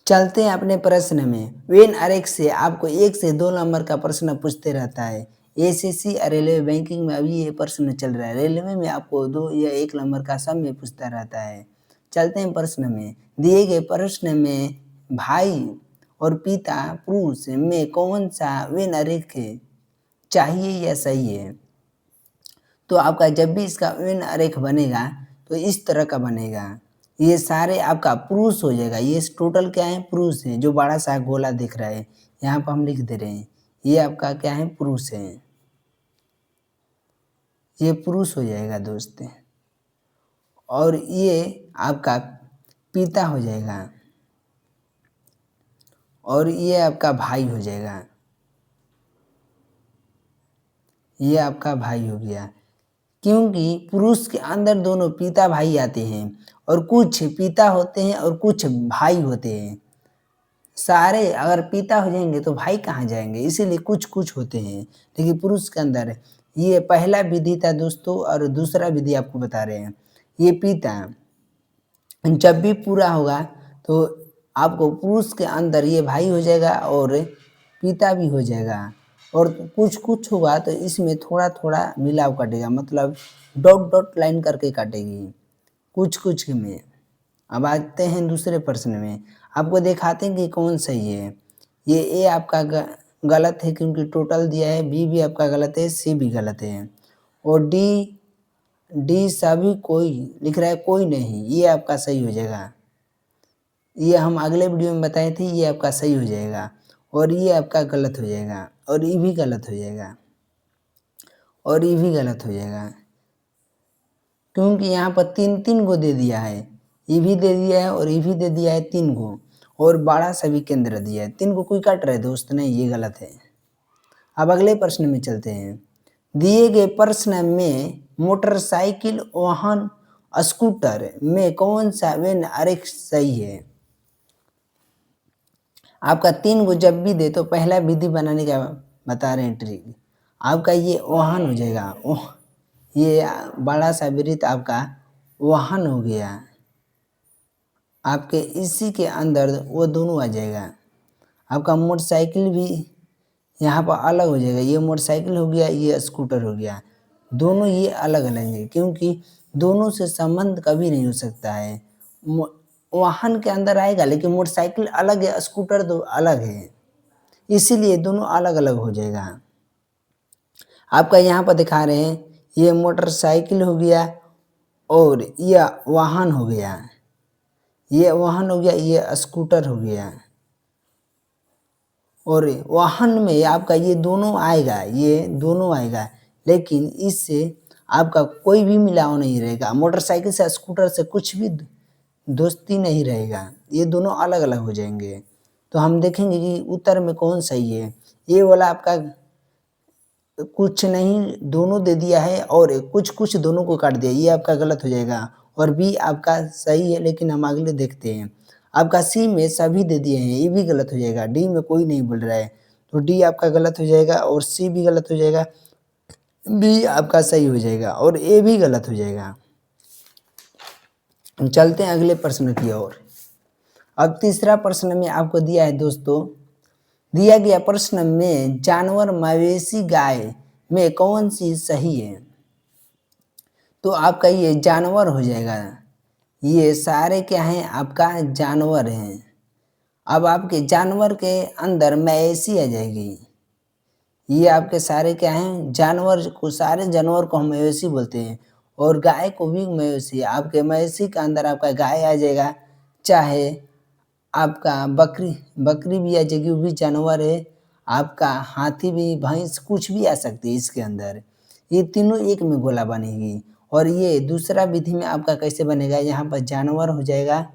चलते हैं अपने प्रश्न में। वेन अरेक से आपको 1 से 2 नंबर का प्रश्न पूछते रहता है। एसएससी और रेलवे बैंकिंग में अभी ये प्रश्न चल रहा है। रेलवे में आपको 2 या 1 नंबर का सब में पूछता रहता है। चलते हैं प्रश्न में। दिए गए प्रश्न में भाई और पिता पुरुष में कौन सा वेन अरेक चाहिए या सही है? तो आपका जब भी इसका वेन आरेख बनेगा तो इस तरह का बनेगा। ये सारे आपका पुरुष हो जाएगा। ये टोटल क्या है? पुरुष है। जो बड़ा सा गोला दिख रहा है यहाँ पर हम लिख दे रहे हैं, ये आपका क्या है? पुरुष है। ये पुरुष हो जाएगा दोस्त। और ये आपका पिता हो जाएगा और ये आपका भाई हो जाएगा। ये आपका भाई हो गया, क्योंकि पुरुष के अंदर दोनों पिता भाई आते हैं और कुछ पिता होते हैं और कुछ भाई होते हैं। सारे अगर पिता हो जाएंगे तो भाई कहाँ जाएंगे, इसीलिए कुछ कुछ होते हैं। लेकिन पुरुष के अंदर ये पहला विधि था दोस्तों, और दूसरा विधि आपको बता रहे हैं। ये पिता जब भी पूरा होगा तो आपको पुरुष के अंदर ये भाई हो जाएगा और पिता भी हो जाएगा, और कुछ कुछ होगा तो इसमें थोड़ा थोड़ा मिलाव काटेगा, मतलब डॉट डॉट लाइन करके काटेगी कुछ कुछ में। अब आते हैं दूसरे प्रश्न में। आपको दिखाते हैं कि कौन सही है। ये ए आपका गलत है क्योंकि टोटल दिया है। बी भी आपका गलत है, सी भी गलत है, और डी डी सभी कोई लिख रहा है, कोई नहीं, ये आपका सही हो जाएगा। ये हम अगले वीडियो में बताए थे, ये आपका सही हो जाएगा, और ये आपका गलत हो जाएगा, और ये भी गलत हो जाएगा, और ये भी गलत हो जाएगा, क्योंकि यहाँ पर 3-3 गो दे दिया है। ये भी दे दिया है और ये भी दे दिया है 3 गो, और बड़ा सभी केंद्र दिया है। 3 को कोई काट रहे दोस्त? नहीं, ये गलत है। अब अगले प्रश्न में चलते हैं। दिए गए प्रश्न में मोटरसाइकिल, वाहन, स्कूटर में कौन सा वेन आरेख सही है? आपका 3 गो जब भी दे तो पहला विधि बनाने का बता रहे हैं ट्रिक। आपका ये वाहन हो जाएगा। ये बड़ा सा वृत्त आपका वाहन हो गया। आपके इसी के अंदर वो दोनों आ जाएगा। आपका मोटरसाइकिल भी यहाँ पर अलग हो जाएगा। ये मोटरसाइकिल हो गया, ये स्कूटर हो गया। दोनों ये अलग अलग है, क्योंकि दोनों से संबंध कभी नहीं हो सकता है। वाहन के अंदर आएगा, लेकिन मोटरसाइकिल अलग है, स्कूटर तो अलग है, इसीलिए दोनों अलग अलग हो जाएगा। आपका यहाँ पर दिखा रहे हैं, ये मोटरसाइकिल हो गया और यह वाहन हो गया। ये वाहन हो गया, ये स्कूटर हो गया, और वाहन में आपका ये दोनों आएगा, ये दोनों आएगा, लेकिन इससे आपका कोई भी मिलाव नहीं रहेगा। मोटरसाइकिल से स्कूटर से कुछ भी दोस्ती नहीं रहेगा, ये दोनों अलग अलग हो जाएंगे। तो हम देखेंगे कि उत्तर में कौन सही है। ये वाला आपका कुछ नहीं, दोनों दे दिया है, और कुछ कुछ दोनों को काट दिया, ये आपका गलत हो जाएगा। और बी आपका सही है, लेकिन हम अगले देखते हैं। आपका सी में सभी दे दिए हैं, ये भी गलत हो जाएगा। डी में कोई नहीं बोल रहा है, तो डी आपका गलत हो जाएगा, और सी भी गलत हो जाएगा, बी आपका सही हो जाएगा, और ए भी गलत हो जाएगा। हम चलते हैं अगले प्रश्न की ओर। अब तीसरा प्रश्न में आपको दिया है दोस्तों, दिया गया प्रश्न में जानवर, मवेशी, गाय में कौन सी सही है? तो आपका ये जानवर हो जाएगा। ये सारे क्या हैं? आपका जानवर हैं। अब आपके जानवर के अंदर मवेशी आ जाएगी। ये आपके सारे क्या हैं? जानवर को, सारे जानवर को हम मवेशी बोलते हैं, और गाय को भी मवेशी। आपके मवेशी के अंदर आपका गाय आ जाएगा, चाहे आपका बकरी भी आ जाएगी, वो भी जानवर है। आपका हाथी भी, भैंस, कुछ भी आ सकती है इसके अंदर। ये तीनों एक में गोला बनेगी। और ये दूसरा विधि में आपका कैसे बनेगा? यहाँ पर जानवर हो जाएगा,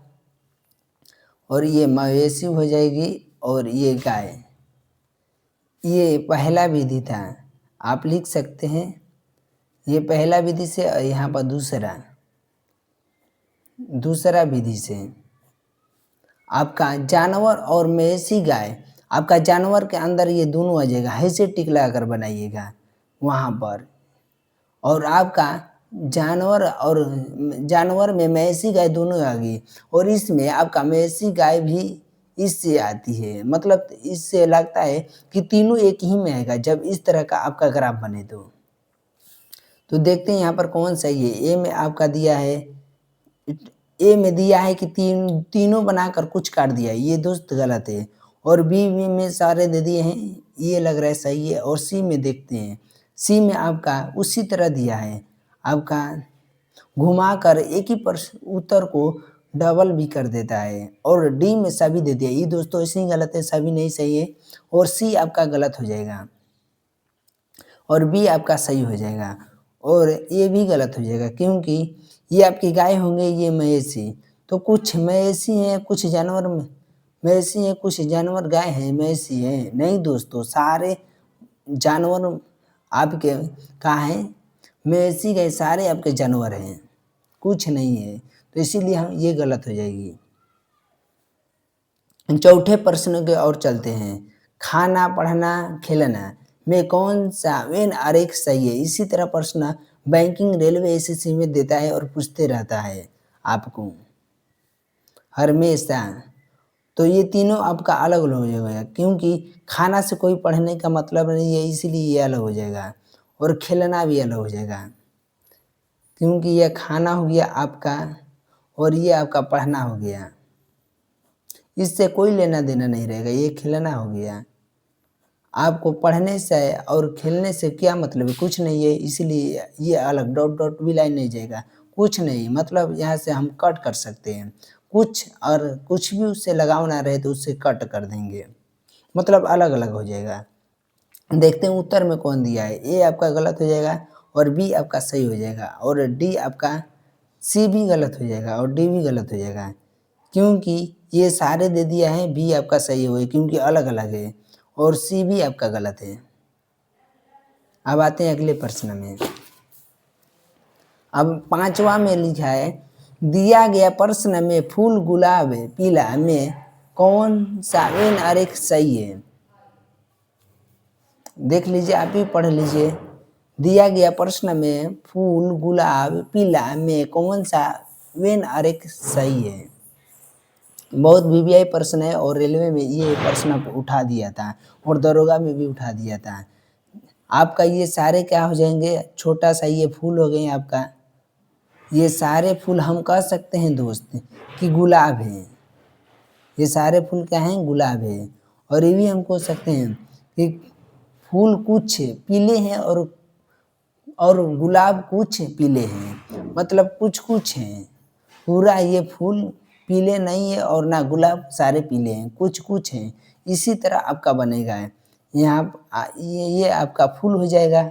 और ये मवेशी हो जाएगी, और ये गाय। ये पहला विधि था, आप लिख सकते हैं। ये पहला विधि से, और यहाँ पर दूसरा विधि से आपका जानवर और मवेशी, गाय। आपका जानवर के अंदर ये दोनों आ जाएगा, ऐसे टिक लगा कर बनाइएगा वहाँ पर। और आपका जानवर में मवेशी, गाय दोनों आ गई, और इसमें आपका मवेशी, गाय भी इससे आती है। मतलब इससे लगता है कि तीनों एक ही में आएगा जब इस तरह का आपका ग्राफ बने तो देखते हैं यहाँ पर कौन सही है। ए में आपका दिया है, ए में दिया है कि तीनों बनाकर कुछ काट दिया है, ये दोस्त गलत है। और बी में सारे दे दिए हैं, ये लग रहा है सही है। और सी में देखते हैं, सी में आपका उसी तरह दिया है, आपका घुमाकर एक ही उत्तर को डबल भी कर देता है। और डी में सभी दे दिया, ये दोस्तों ऐसे ही गलत है, सभी नहीं सही है। और सी आपका गलत हो जाएगा और बी आपका सही हो जाएगा और ये भी गलत हो जाएगा, क्योंकि ये आपकी गाय होंगे, ये मवेशी। तो कुछ मवेशी हैं, कुछ जानवर मवेशी हैं, कुछ जानवर गाय हैं, मवेशी हैं। नहीं दोस्तों, सारे जानवर आपके कहाँ हैं, मवेशी गाय सारे आपके जानवर हैं, कुछ नहीं है। तो इसीलिए हम ये गलत हो जाएगी। चौथे प्रश्न के और चलते हैं। खाना, पढ़ना, खेलना में कौन सा वेन आरेख सही है? इसी तरह प्रश्न बैंकिंग, रेलवे, एसएससी में देता है और पूछते रहता है आपको हमेशा। तो ये तीनों आपका अलग अलग हो जाएगा, क्योंकि खाना से कोई पढ़ने का मतलब नहीं है, इसीलिए ये अलग हो जाएगा। और खेलना भी अलग हो जाएगा, क्योंकि यह खाना हो गया आपका और ये आपका पढ़ना हो गया, इससे कोई लेना देना नहीं रहेगा। ये खेलना हो गया, आपको पढ़ने से और खेलने से क्या मतलब है, कुछ नहीं है, इसलिए ये अलग डॉट डॉट भी लाइन नहीं जाएगा, कुछ नहीं। मतलब यहाँ से हम कट कर सकते हैं कुछ, और कुछ भी उससे लगाव ना रहे तो उससे कट कर देंगे, मतलब अलग अलग हो जाएगा। देखते हैं उत्तर में कौन दिया है। ए आपका गलत हो जाएगा और बी आपका सही हो जाएगा और डी आपका, सी भी गलत हो जाएगा और डी भी गलत हो जाएगा, क्योंकि ये सारे दे दिया है। बी आपका सही हो गया क्योंकि अलग अलग है और सी भी आपका गलत है। अब आते हैं अगले प्रश्न में। अब पांचवा में लिखा है, दिया गया प्रश्न में फूल गुलाब पीला में कौन सा वेन आरेख सही है? देख लीजिए, आप ही पढ़ लीजिए। दिया गया प्रश्न में फूल गुलाब पीला में कौन सा वेन आरेख सही है? बहुत वीवीआई प्रश्न है और रेलवे में ये प्रश्न उठा दिया था और दरोगा में भी उठा दिया था। आपका ये सारे क्या हो जाएंगे, छोटा सा ये फूल हो गए आपका, ये सारे फूल हम कह सकते हैं दोस्त कि गुलाब है। ये सारे फूल क्या हैं, गुलाब है। और ये भी हम कह सकते हैं कि फूल कुछ पीले हैं और गुलाब कुछ पीले हैं, मतलब कुछ कुछ हैं, पूरा ये फूल पीले नहीं है और ना गुलाब सारे पीले हैं, कुछ कुछ हैं। इसी तरह आपका बनेगा, यहाँ ये आपका फूल हो जाएगा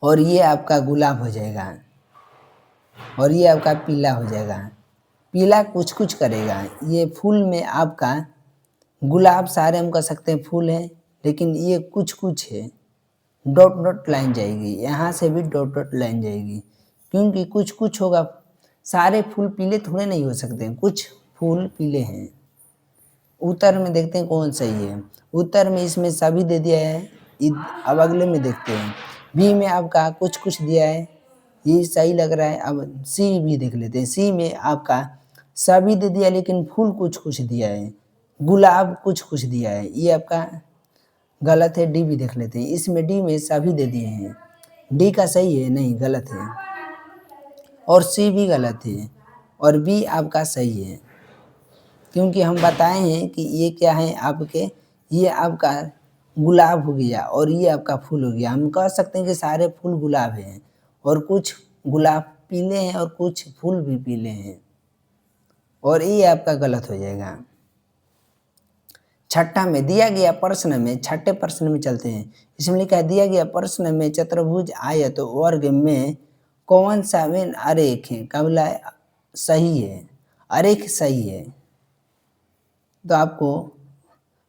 और ये आपका गुलाब हो जाएगा और ये आपका पीला हो जाएगा। पीला कुछ कुछ करेगा, ये फूल में आपका गुलाब सारे हम कह सकते हैं फूल हैं, लेकिन ये कुछ कुछ है, डॉट डॉट लाइन जाएगी, यहाँ से भी डॉट डॉट लाइन जाएगी, क्योंकि कुछ कुछ होगा। सारे फूल पीले थोड़े नहीं हो सकते, कुछ फूल पीले हैं। उत्तर में देखते हैं कौन सही है। उत्तर में इसमें सभी दे दिया है। अब अगले में देखते हैं। बी में आपका कुछ कुछ दिया है, ये सही लग रहा है। अब सी भी देख लेते हैं। सी में आपका सभी दे दिया लेकिन फूल कुछ कुछ दिया है, गुलाब कुछ कुछ दिया है, ये आपका गलत है। डी भी देख लेते हैं। इसमें डी में सभी दे दिए हैं, डी का सही है, नहीं गलत है। और सी भी गलत है और बी आपका सही है, क्योंकि हम बताए हैं कि ये क्या है आपके, ये आपका गुलाब हो गया और ये आपका फूल हो गया। हम कह सकते हैं कि सारे फूल गुलाब हैं और कुछ गुलाब पीले हैं और कुछ फूल भी पीले हैं, और ये आपका गलत हो जाएगा। छठा में दिया गया प्रश्न में, छठे प्रश्न में चलते हैं। इसमें लिखा है, दिया गया प्रश्न में चतुर्भुज आयत वर्ग में कौन सा वेन आरेख है कबला सही है? आरेख सही है, तो आपको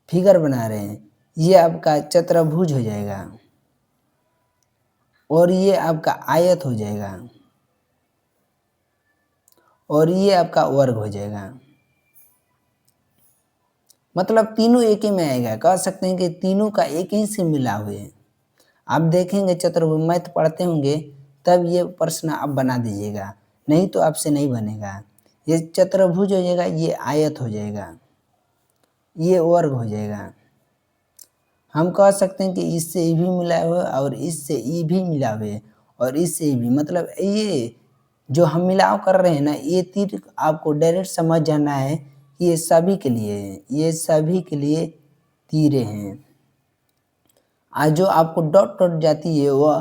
फिगर बना रहे हैं, ये आपका चतुर्भुज हो जाएगा और ये आपका आयत हो जाएगा और ये आपका वर्ग हो जाएगा। मतलब तीनों एक ही में आएगा, कह सकते हैं कि तीनों का एक ही से मिला हुए। आप देखेंगे चतुर्भुज मैथ पढ़ते होंगे तब ये प्रश्न आप बना दीजिएगा, नहीं तो आपसे नहीं बनेगा। ये चतुर्भुज हो जाएगा, ये आयत हो जाएगा। ये वर्ग हो जाएगा। हम कह सकते हैं कि इससे ई भी मिला हुआ है और इससे ई भी मिला हुआ है और इससे ई भी, मतलब ये जो हम मिलाव कर रहे हैं ना, ये तीर आपको डायरेक्ट समझ जाना है कि ये सभी के लिए है, ये सभी के लिए तीरे हैं। आज जो आपको डॉट डॉट जाती है वह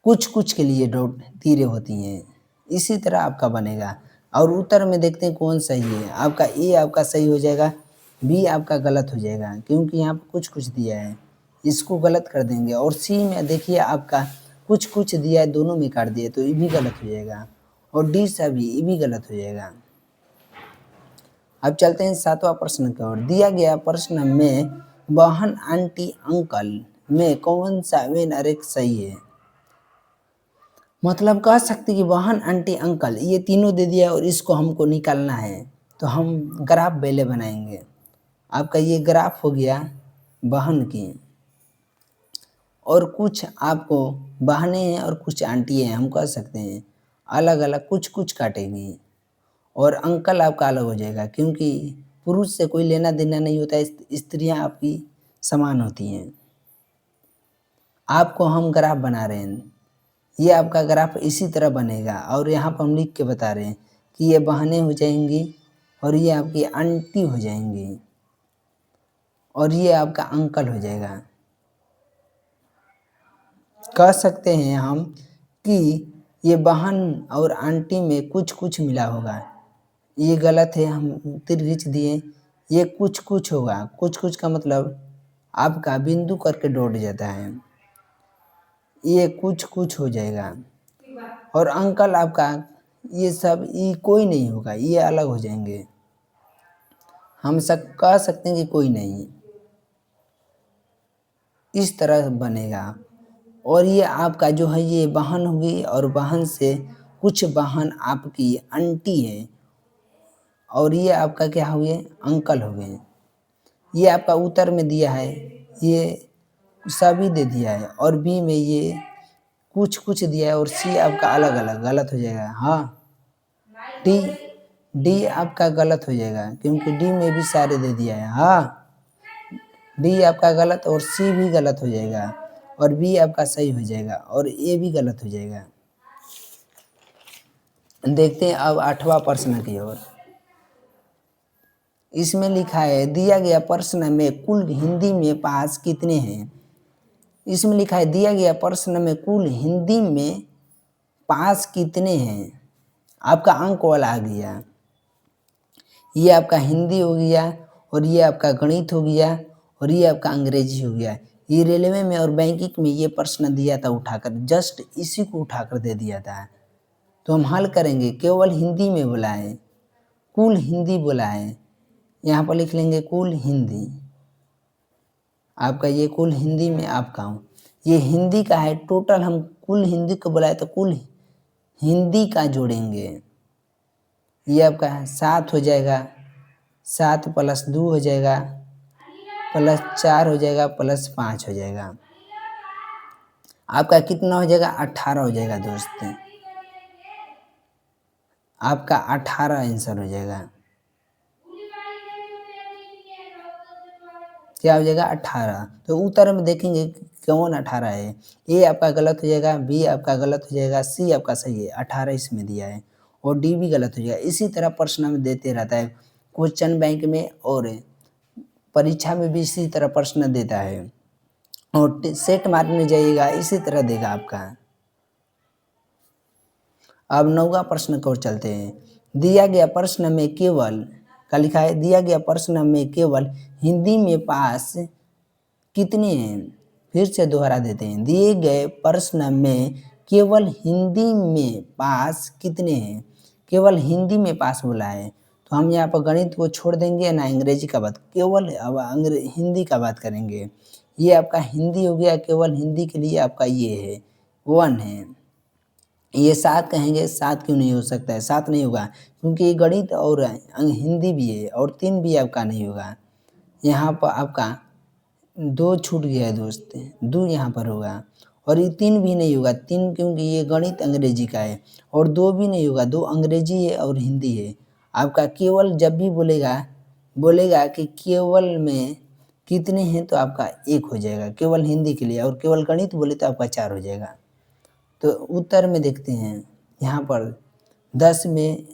कुछ कुछ के लिए डॉट तीरे होती हैं। इसी तरह आपका बनेगा। और उत्तर में देखते हैं कौन सही है। आपका ए आपका सही हो जाएगा, बी आपका गलत हो जाएगा क्योंकि यहाँ पर कुछ कुछ दिया है, इसको गलत कर देंगे। और सी में देखिए आपका कुछ कुछ दिया है, दोनों में काट दिए तो ये भी गलत हो जाएगा। और डी सभी, ये भी गलत हो जाएगा। अब चलते हैं 7वां प्रश्न की ओर। दिया गया प्रश्न में बहन आंटी अंकल में कौन सा वेन अरेख सही है। मतलब कह सकते कि बहन आंटी अंकल ये तीनों दे दिया और इसको हमको निकालना है, तो हम ग्राफ पहले बनाएंगे। आपका ये ग्राफ हो गया बहन की, और कुछ आपको बहनें हैं और कुछ आंटी हैं, हम कह सकते हैं अलग अलग कुछ कुछ काटेंगी। और अंकल आपका अलग हो जाएगा क्योंकि पुरुष से कोई लेना देना नहीं होता है, स्त्रियां आपकी समान होती हैं। आपको हम ग्राफ बना रहे हैं, ये आपका ग्राफ इसी तरह बनेगा। और यहाँ पर हम लिख के बता रहे हैं कि ये बहनें हो जाएंगी और ये आपकी आंटी हो जाएंगी और ये आपका अंकल हो जाएगा। कह सकते हैं हम कि ये बहन और आंटी में कुछ कुछ मिला होगा, ये गलत है, हम तीर खींच दिए। ये कुछ कुछ होगा, कुछ कुछ का मतलब आपका बिंदु करके डॉट जाता है, ये कुछ कुछ हो जाएगा। और अंकल आपका ये सब ये कोई नहीं होगा, ये अलग हो जाएंगे। हम सब कह सकते हैं कि कोई नहीं, इस तरह बनेगा। और ये आपका जो है ये बहन होगी और बहन से कुछ बहन आपकी आंटी है और ये आपका क्या हुए अंकल हो गए। ये आपका उत्तर में दिया है, ये सभी दे दिया है। और बी में ये कुछ कुछ दिया है और सी आपका अलग अलग, गलत हो जाएगा। हाँ, डी डी आपका गलत हो जाएगा क्योंकि डी में भी सारे दे दिया है। हाँ, डी आपका गलत और सी भी गलत हो जाएगा और बी आपका सही हो जाएगा और ए भी गलत हो जाएगा। देखते हैं अब 8वां प्रश्न की ओर। इसमें लिखा है दिया गया प्रश्न में कुल हिंदी में पास कितने हैं। इसमें लिखा है दिया गया प्रश्न में कुल हिंदी में पास कितने हैं। आपका अंक वाला आ गया, ये आपका हिंदी हो गया और ये आपका गणित हो गया और ये आपका अंग्रेजी हो गया। ये रेलवे में और बैंकिंग में ये प्रश्न दिया था उठाकर, जस्ट इसी को उठाकर दे दिया था। तो हम हल करेंगे, केवल हिंदी में बोला है, कुल हिंदी बोला है। यहाँ पर लिख लेंगे कुल हिंदी। आपका ये कुल हिंदी में आपका ये हिंदी का है, टोटल हम कुल हिंदी को बोला है तो कुल हिंदी का जोड़ेंगे। ये आपका 7 हो जाएगा, 7 + 2 हो जाएगा, +4 हो जाएगा, +5 हो जाएगा। आपका कितना हो जाएगा 18 हो जाएगा दोस्त, आपका 18 आंसर हो जाएगा। क्या हो जाएगा 18। तो उत्तर में देखेंगे कौन 18 है। ए आपका गलत हो जाएगा, बी आपका गलत हो जाएगा, सी आपका सही है, 18 इसमें दिया है और डी भी गलत हो जाएगा। इसी तरह प्रश्न में देते रहता है, क्वेश्चन बैंक में और परीक्षा में भी इसी तरह प्रश्न देता है और सेट मारने जाइएगा इसी तरह देगा आपका। अब 9वां प्रश्न की ओर चलते हैं। दिया गया प्रश्न में केवल का लिखा है दिया गया प्रश्न में केवल हिंदी में पास कितने हैं। फिर से दोहरा देते हैं, दिए गए प्रश्न में केवल हिंदी में पास कितने हैं। केवल हिंदी में पास बोला है तो हम यहाँ पर गणित को छोड़ देंगे ना, अंग्रेजी का बात, केवल अब हिंदी का बात करेंगे। ये आपका हिंदी हो गया, केवल हिंदी के लिए आपका ये है 1 है। ये 7 कहेंगे, 7 क्यों नहीं हो सकता है, 7 नहीं होगा क्योंकि ये गणित और हिंदी भी है और 3 भी आपका नहीं होगा। यहाँ पर आपका 2 छूट गया है दोस्त, 2 यहाँ पर होगा और ये 3 भी नहीं होगा, 3 क्योंकि ये गणित अंग्रेजी का है और 2 भी नहीं होगा, 2 अंग्रेजी है और हिंदी है। आपका केवल जब भी बोलेगा बोलेगा कि केवल में कितने हैं, तो आपका 1 हो जाएगा केवल हिंदी के लिए, और केवल गणित बोले तो आपका 4 हो जाएगा। तो उत्तर में देखते हैं, यहाँ पर 10 में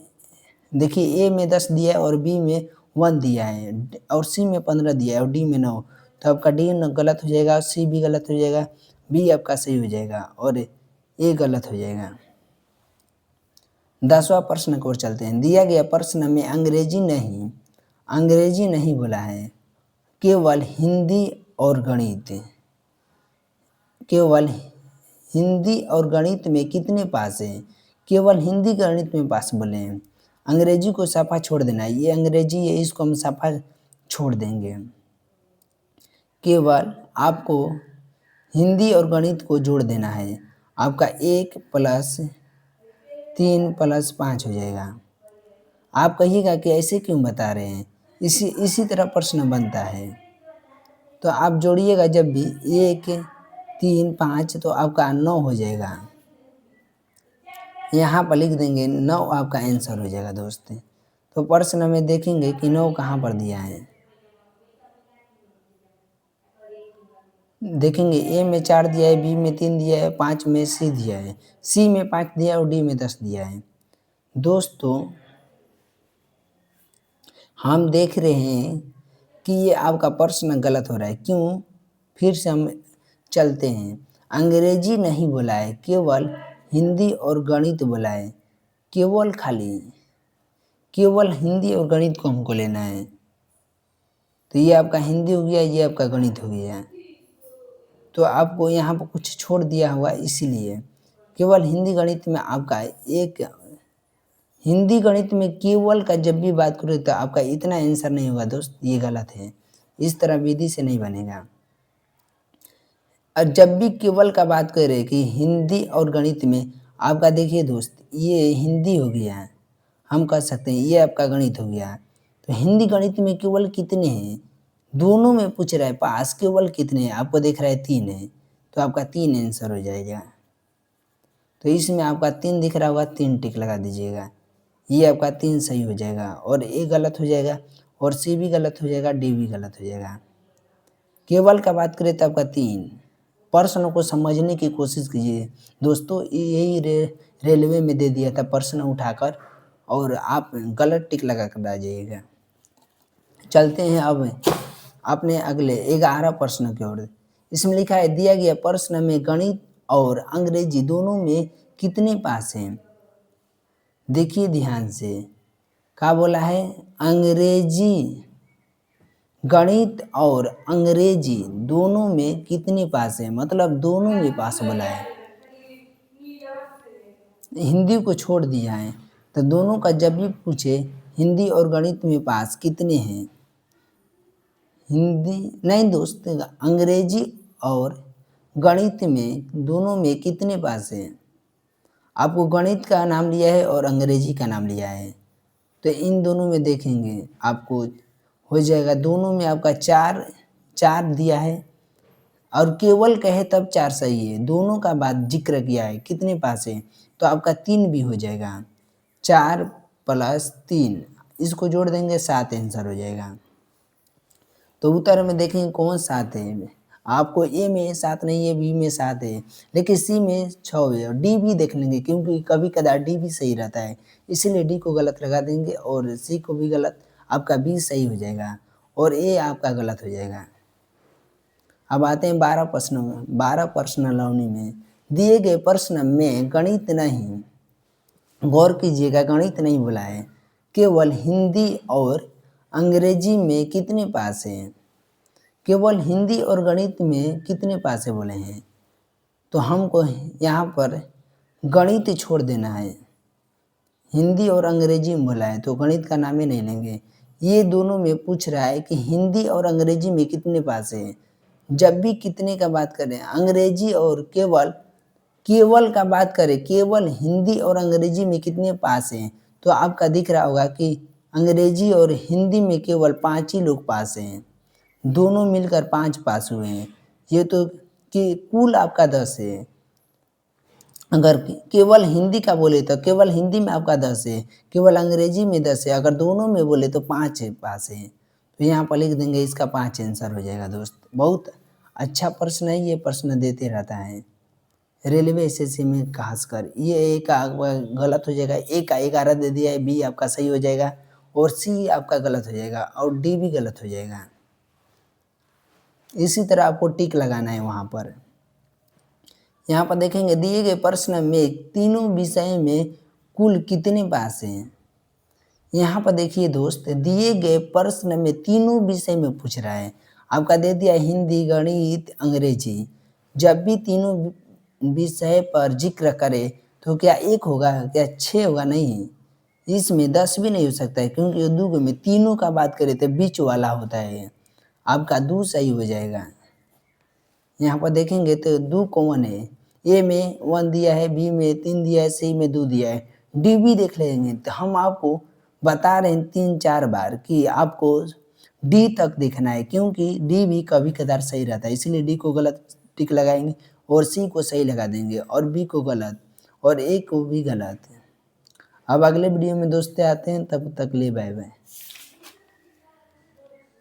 देखिए ए में 10 दिया है और बी में 1 दिया है और सी में 15 दिया है और डी में 9, तो आपका डी गलत हो जाएगा, सी भी गलत हो जाएगा, बी आपका सही हो जाएगा और ए गलत हो जाएगा। 10वां प्रश्न की ओर चलते हैं। दिया गया प्रश्न में अंग्रेजी नहीं बोला है, केवल हिंदी और गणित। केवल हिंदी और गणित में कितने पास हैं? केवल हिंदी गणित में पास बोले हैं। अंग्रेजी को साफा छोड़ देना है, ये अंग्रेजी है इसको हम साफा छोड़ देंगे। केवल आपको हिंदी और गणित को जोड़ देना है, आपका 1 + 3 + 5 हो जाएगा। आप कहिएगा कि ऐसे क्यों बता रहे हैं, इसी तरह प्रश्न बनता है। तो आप जोड़िएगा जब भी 1 3 5 तो आपका 9 हो जाएगा। यहाँ पर लिख देंगे 9 आपका आंसर हो जाएगा दोस्त। तो प्रश्न में देखेंगे कि 9 कहाँ पर दिया है। देखेंगे ए में 4 दिया है, बी में 3 दिया है, 5 में सी दिया है, सी में 5 दिया है और डी में 10 दिया है। दोस्तों हम देख रहे हैं कि ये आपका प्रश्न गलत हो रहा है। क्यों? फिर से हम चलते हैं। अंग्रेजी नहीं बोला है, केवल हिंदी और गणित बोला है। केवल हिंदी और गणित को हमको लेना है। तो ये आपका हिंदी हो गया, ये आपका गणित हो गया। तो आपको यहाँ पर कुछ छोड़ दिया हुआ, इसीलिए केवल हिंदी गणित में आपका एक हिंदी गणित में केवल का जब भी बात करें तो आपका इतना आंसर नहीं होगा दोस्त, ये गलत है। इस तरह विधि से नहीं बनेगा। और जब भी केवल का बात करें कि हिंदी और गणित में आपका देखिए दोस्त, ये हिंदी हो गया, हम कह सकते हैं ये आपका गणित हो गया। तो हिंदी गणित में केवल कितने हैं, दोनों में पूछ रहा है पास केवल कितने हैं, आपको देख रहा है 3 है, तो आपका 3 आंसर हो जाएगा। तो इसमें आपका 3 दिख रहा होगा, 3 टिक लगा दीजिएगा, ये आपका 3 सही हो जाएगा और ए गलत हो जाएगा और सी भी गलत हो जाएगा, डी भी गलत हो जाएगा। केवल का बात करें तो आपका 3। प्रश्न को समझने की कोशिश कीजिए दोस्तों, यही रेलवे में दे दिया था प्रश्न उठाकर और आप गलत टिक लगा कर आ जाइएगा। चलते हैं अब अपने अगले 11 प्रश्न की ओर। इसमें लिखा है दिया गया प्रश्न में गणित और अंग्रेजी दोनों में कितने पास हैं? देखिए ध्यान से, क्या बोला है? अंग्रेजी, गणित और अंग्रेजी दोनों में कितने पास है, मतलब दोनों में पास बोला है। हिंदी को छोड़ दिया है, तो दोनों का जब भी पूछे हिंदी और गणित में पास कितने हैं, हिंदी नहीं दोस्त, अंग्रेजी और गणित में दोनों में कितने पास हैं। आपको गणित का नाम लिया है और अंग्रेजी का नाम लिया है, तो इन दोनों में देखेंगे आपको हो जाएगा, दोनों में आपका 4 दिया है और केवल कहे तब 4 सही है, दोनों का बात जिक्र किया है कितने पास है, तो आपका 3 भी हो जाएगा। 4 + 3 इसको जोड़ देंगे 7 आंसर हो जाएगा। तो उत्तर में देखेंगे कौन 7 है, आपको ए में 7 नहीं है, बी में 7 है, लेकिन सी में 6 है और डी भी देख लेंगे क्योंकि कभी कदार डी भी सही रहता है, इसीलिए डी को गलत लगा देंगे और सी को भी गलत, आपका बी सही हो जाएगा और ए आपका गलत हो जाएगा। अब आते हैं 12 प्रश्नों में। 12 प्रश्नावली में दिए गए प्रश्न में गणित नहीं, गौर कीजिएगा गणित नहीं बोला है, केवल हिंदी और अंग्रेजी में कितने पास हैं, केवल हिंदी और गणित में कितने पास है बोले हैं, तो हमको यहाँ पर गणित छोड़ देना है। हिंदी और अंग्रेजी में बोला है तो गणित का नाम ही नहीं लेंगे। ये दोनों में पूछ रहा है कि हिंदी और अंग्रेजी में कितने पास है। जब भी कितने का बात करें, अंग्रेजी और केवल का बात करें, केवल हिंदी और अंग्रेजी में कितने पास हैं, तो आपका दिख रहा होगा कि अंग्रेजी और हिंदी में केवल 5 ही लोग पास हैं, दोनों मिलकर 5 पास हुए हैं। ये तो कि कुल आपका 10 है। अगर केवल हिंदी का बोले तो केवल हिंदी में आपका 10 है, केवल अंग्रेजी में 10 है, अगर दोनों में बोले तो 5 है पास है। तो यहाँ पर लिख देंगे, इसका 5 आंसर हो जाएगा दोस्त। बहुत अच्छा प्रश्न है, ये प्रश्न देते रहता है रेलवे एसएससी में खासकर। ये ए का गलत हो जाएगा, ए का 11 दे दिया है, बी आपका सही हो जाएगा और सी आपका गलत हो जाएगा और डी भी गलत हो जाएगा। इसी तरह आपको टिक लगाना है वहाँ पर। यहाँ पर देखेंगे दिए गए प्रश्न में तीनों विषय में कुल कितने पास हैं। यहाँ पर देखिए दोस्त, दिए गए प्रश्न में तीनों विषय में पूछ रहा है। आपका दे दिया हिंदी, गणित, अंग्रेजी। जब भी तीनों विषय पर जिक्र करे तो क्या 1 होगा, क्या 6 होगा? नहीं, इसमें 10 भी नहीं हो सकता है, क्योंकि दो में तीनों का बात करें तो बीच वाला होता है। आपका 2 सही हो जाएगा। यहाँ पर देखेंगे तो 2 कॉमन है। ए में 1 दिया है, बी में 3 दिया है, सी में 2 दिया है। डी भी देख लेंगे तो हम आपको बता रहे हैं 3-4 बार कि आपको डी तक देखना है, क्योंकि डी भी कभी कदार सही रहता है, इसलिए डी को गलत टिक लगाएंगे और सी को सही लगा देंगे और बी को गलत और ए को भी गलत। अब अगले वीडियो में दोस्तों आते हैं, तब तक ले बाय बाय।